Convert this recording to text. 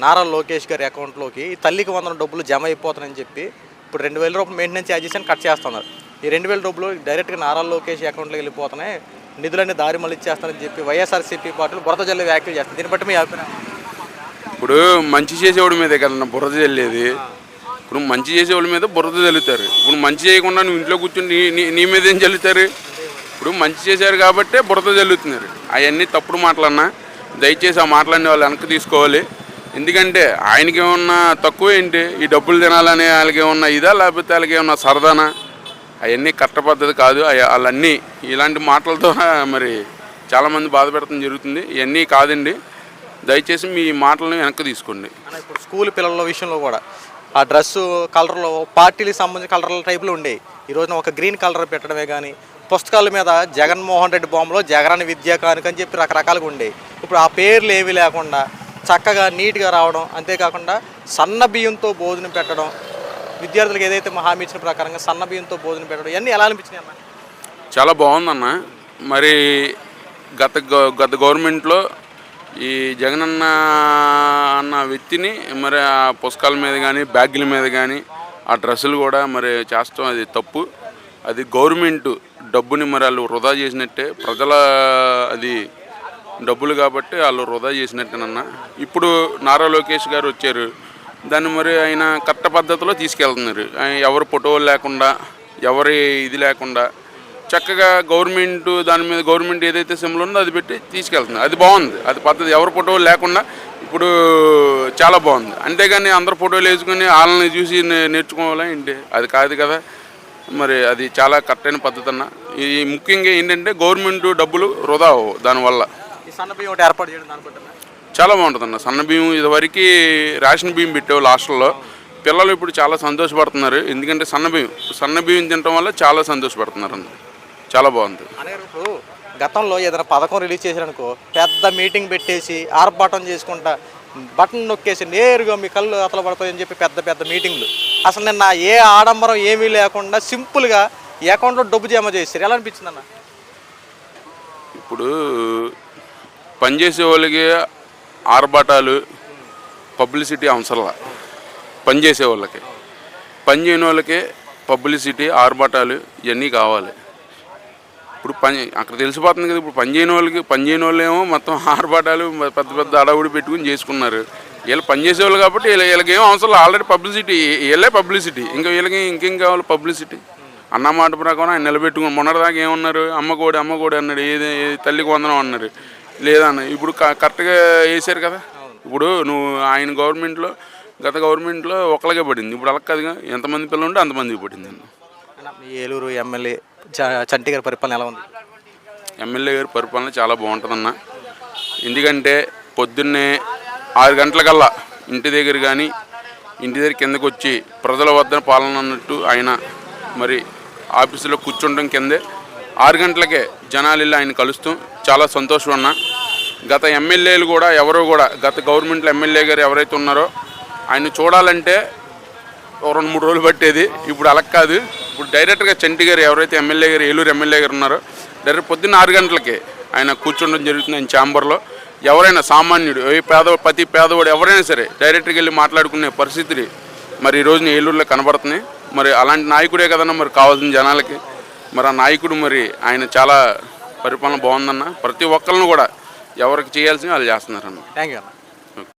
నారా లోకేష్ గారి అకౌంట్లోకి ఈ తల్లికి వందన డబ్బులు జమ అయిపోతాయని చెప్పి ఇప్పుడు 2,000 రూపాయలు మెయింటెనెన్స్ ఛార్జెస్ అని కట్ చేస్తున్నారు. ఈ 2,000 డబ్బులు డైరెక్ట్గా నారా లోకేష్ అకౌంట్లోకి వెళ్ళిపోతున్నాయి, నిధులన్నీ దారి మళ్ళీ ఇచ్చేస్తారని చెప్పి వైఎస్ఆర్సీపీ పార్టీలు బురద జల్లి వ్యాఖ్యలు చేస్తారు. దీన్ని బట్టి మీ అభిప్రాయం? ఇప్పుడు మంచి చేసేవాడి మీదే కదన్నా బురద జల్లేది. ఇప్పుడు మంచి చేసేవాళ్ళ మీద బురద జల్లుతారు. ఇప్పుడు మంచి చేయకుండా నువ్వు ఇంట్లో కూర్చొని నీ మీద ఏం జల్లుతారు? ఇప్పుడు మంచి చేశారు కాబట్టే బురద జల్లుతున్నారు. అవన్నీ తప్పుడు మాటలన్నా దయచేసి ఆ మాటలన్నీ వాళ్ళు వెనక్కి తీసుకోవాలి. ఎందుకంటే ఆయనకి ఏమన్నా తక్కువ ఏంటి, ఈ డబ్బులు తినాలని వాళ్ళకి ఏమన్నా ఇదా, లేకపోతే వాళ్ళకి ఏమన్నా సరదానా? అవన్నీ కరెక్ట్ పద్ధతి కాదు. వాళ్ళన్నీ ఇలాంటి మాటలతో మరి చాలామంది బాధ పెడతాం జరుగుతుంది. ఇవన్నీ కాదండి, దయచేసి మీ మాటలను వెనక్కి తీసుకోండి. ఇప్పుడు స్కూల్ పిల్లల విషయంలో కూడా ఆ డ్రెస్సు కలర్లో పార్టీలకు సంబంధించిన కలర్ల టైపులో ఉండేవి. ఈ రోజున ఒక గ్రీన్ కలర్ పెట్టడమే కానీ పుస్తకాల మీద జగన్మోహన్ రెడ్డి బొమ్మలో జగన్ విద్యా కానుక అని చెప్పి రకరకాలుగా ఉండేవి. ఇప్పుడు ఆ పేర్లు ఏమీ లేకుండా చక్కగా నీట్గా రావడం, అంతేకాకుండా సన్న బియ్యంతో భోజనం పెట్టడం, విద్యార్థులకు ఏదైతే హామీ ఇచ్చిన ప్రకారంగా సన్న బియ్యంతో భోజనం పెట్టడం, ఇవన్నీ ఎలా అనిపించినాయి అన్న? చాలా బాగుందన్న. మరి గత గవర్నమెంట్లో ఈ జగనన్న అన్న వ్యక్తిని మరి ఆ పుస్తకాల మీద కానీ బ్యాగుల మీద కానీ ఆ డ్రెస్సులు కూడా మరి చేస్తాం, అది తప్పు. అది గవర్నమెంట్ డబ్బుని మరి వాళ్ళు వృధా చేసినట్టే, ప్రజల అది డబ్బులు కాబట్టి వాళ్ళు వృధా చేసినట్టేనన్న. ఇప్పుడు నారా లోకేష్ గారు వచ్చారు, దాన్ని మరి ఆయన కరెక్ట్ పద్ధతిలో తీసుకెళ్తున్నారు. ఎవరు ఫోటోలు లేకుండా, ఎవరి ఇది లేకుండా చక్కగా గవర్నమెంట్ దాని మీద గవర్నమెంట్ ఏదైతే సింబల్ ఉందో అది పెట్టి తీసుకెళ్తుంది. అది బాగుంది, అది పద్ధతి. ఎవరి ఫోటోలు లేకుండా ఇప్పుడు చాలా బాగుంది. అంతేగాని అందరు ఫోటోలు వేసుకొని వాళ్ళని చూసి నేర్చుకోవాలా ఏంటి? అది కాదు కదా. మరి అది చాలా కరెక్ట్ అయిన పద్ధతి అన్న. ఈ ముఖ్యంగా ఏంటంటే గవర్నమెంట్ డబ్బులు వృధా దానివల్ల. ఏర్పాటు చేయడం చాలా బాగుంటుంది అన్న. సన్న బియ్యం ఇదివరకు రేషన్ బియ్యం పెట్టేవాళ్ళు హాస్టల్లో, పిల్లలు ఇప్పుడు చాలా సంతోషపడుతున్నారు. ఎందుకంటే సన్న బియ్యం తినడం వల్ల చాలా సంతోషపడుతున్నారు అన్న. చాలా బాగుంది. ఇప్పుడు గతంలో ఏదైనా పథకం రిలీజ్ చేశారనుకో, పెద్ద మీటింగ్ పెట్టేసి ఆర్భాటం చేసుకుంటా బటన్ నొక్కేసి నేరుగా మీ కళ్ళు అతల పడతాయని చెప్పి పెద్ద పెద్ద మీటింగ్లు. అసలు నిన్న ఏ ఆడంబరం ఏమీ లేకుండా సింపుల్గా ఈ అకౌంట్లో డబ్బు జమ చేశారు. ఎలా అనిపించింది అన్న? ఇప్పుడు పనిచేసే వాళ్ళకి ఆర్భాటాలు పబ్లిసిటీ అవసరంలా. పనిచేసే వాళ్ళకి, పని చేయని వాళ్ళకి పబ్లిసిటీ ఆర్భాటాలు ఇవన్నీ కావాలి. ఇప్పుడు అక్కడ తెలిసిపోతుంది కదా. ఇప్పుడు పని చేయని వాళ్ళు ఏమో మొత్తం ఆర్భాటాలు పెద్ద పెద్ద అడవుడి పెట్టుకుని చేసుకున్నారు. వీళ్ళు పనిచేసేవాళ్ళు కాబట్టి వీళ్ళకి ఏమో అవసరం. ఆల్రెడీ పబ్లిసిటీ, వీళ్ళే పబ్లిసిటీ. ఇంకా వీళ్ళకి ఇంకేం కావాలి పబ్లిసిటీ? అన్నమాట ప్రకారం ఆయన నిలబెట్టుకుని మొన్నటిదాకా ఏమన్నారు, అమ్మకోడి అన్నాడు, ఏది తల్లికి వందనం అన్నారు, లేదన్న. ఇప్పుడు కరెక్ట్గా వేసారు కదా. ఇప్పుడు నువ్వు ఆయన గవర్నమెంట్లో గత గవర్నమెంట్లో ఒకళ్ళకే పడింది, ఇప్పుడు అలా కాదుగా. ఎంతమంది పిల్లలు ఉంటే అంతమందికి పడింది అన్న. ఏలూరు ఎమ్మెల్యే చంటి గారి పరిపాలన ఎలా ఉంది? ఎమ్మెల్యే గారి పరిపాలన చాలా బాగుంటుందన్న. ఎందుకంటే పొద్దున్నే 6 గంటలకల్లా ఇంటి దగ్గర కిందకు వచ్చి ప్రజల వద్ద పాలన అన్నట్టు ఆయన మరి ఆఫీసులో కూర్చుండడం కిందే 6 గంటలకే జనాలు ఆయన కలుస్తాం. చాలా సంతోషం అన్న. గత ఎమ్మెల్యేలు కూడా గత గవర్నమెంట్లో ఎమ్మెల్యే గారు ఎవరైతే ఉన్నారో ఆయన చూడాలంటే 2-3 రోజులు పట్టేది. ఇప్పుడు అలా కాదు. ఇప్పుడు డైరెక్ట్గా చంటి గారు ఎవరైతే ఎమ్మెల్యే గారు, ఏలూరు ఎమ్మెల్యే గారు ఉన్నారో, డైరెక్ట్ పొద్దున్న 6 గంటలకే ఆయన కూర్చుండడం జరుగుతుంది. ఆయన ఛాంబర్లో ఎవరైనా సామాన్యుడు, ప్రతి పేదవాడు ఎవరైనా సరే డైరెక్ట్గా వెళ్ళి మాట్లాడుకునే పరిస్థితులు మరి ఈ రోజున ఏలూరులో కనబడుతున్నాయి. మరి అలాంటి నాయకుడే కదన్నా మరి కావాల్సిన జనాలకి. మరి ఆ నాయకుడు మరి ఆయన చాలా పరిపాలన బాగుందన్న. ప్రతి ఒక్కరిని కూడా ఎవరికి చేయాల్సిన వాళ్ళు చేస్తున్నారన్న. థ్యాంక్ యూ అన్న.